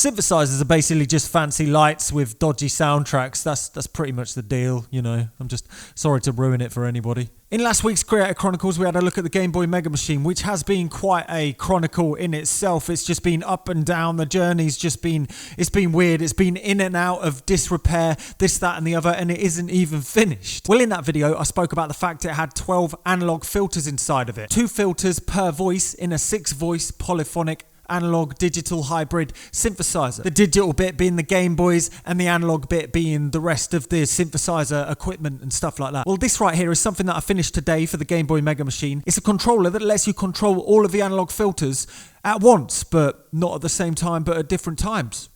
synthesizers are basically just fancy lights with dodgy soundtracks. That's pretty much the deal, you know. I'm just sorry to ruin it for anybody. In last week's Creator Chronicles, we had a look at the Gameboy MegaMachine, which has been quite a chronicle in itself. It's just been up and down. The journey's just been, it's been weird. It's been in and out of disrepair, this, that, and the other, and it isn't even finished. Well, in that video, I spoke about the fact it had 12 analog filters inside of it. 2 filters per voice in a 6-voice polyphonic analog digital hybrid synthesizer. The digital bit being the Game Boys and the analog bit being the rest of the synthesizer equipment and stuff like that. Well, this right here is something that I finished today for the Gameboy MegaMachine. It's a controller that lets you control all of the analog filters at once, but not at the same time, but at different times.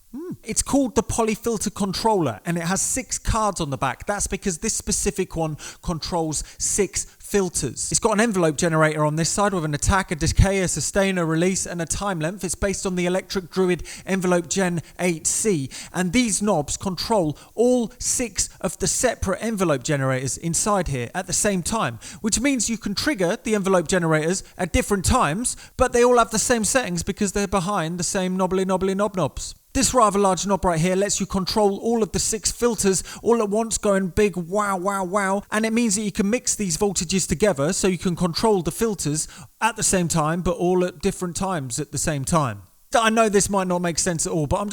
It's called the Polyfilter controller, and it has 6 cards on the back. That's because this specific one controls 6 filters. It's got an envelope generator on this side with an attack, a decay, a sustain, a release, and a time length. It's based on the Electric Druid Envelope Gen 8C, and these knobs control all 6 of the separate envelope generators inside here at the same time, which means you can trigger the envelope generators at different times, but they all have the same settings because they're behind the same knobbly knobs. This rather large knob right here lets you control all of the 6 filters all at once, going big wow wow wow, and it means that you can mix these voltages together so you can control the filters at the same time but all at different times at the same time. I know this might not make sense at all, but I'm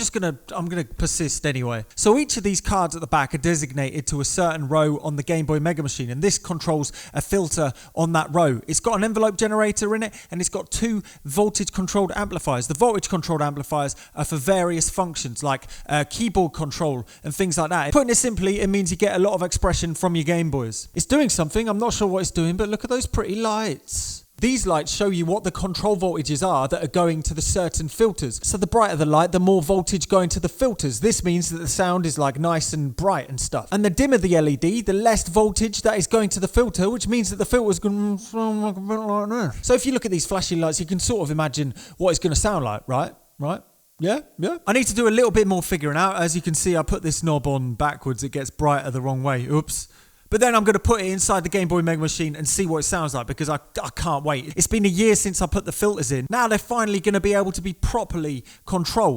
gonna persist anyway. So each of these cards at the back are designated to a certain row on the Gameboy MegaMachine, and this controls a filter on that row. It's got an envelope generator in it, and it's got 2 voltage controlled amplifiers. The voltage controlled amplifiers are for various functions like keyboard control and things like that. Putting it simply, it means you get a lot of expression from your Game Boys. It's doing something, I'm not sure what it's doing, but look at those pretty lights. These lights show you what the control voltages are that are going to the certain filters. So the brighter the light, the more voltage going to the filters. This means that the sound is like nice and bright and stuff. And the dimmer the LED, the less voltage that is going to the filter, which means that the filter's going to sound like a bit like this. So if you look at these flashy lights, you can sort of imagine what it's going to sound like, right? Yeah. I need to do a little bit more figuring out. As you can see, I put this knob on backwards. It gets brighter the wrong way. Oops. But then I'm going to put it inside the Gameboy MegaMachine and see what it sounds like, because I can't wait. It's been a year since I put the filters in. Now they're finally going to be able to be properly controlled.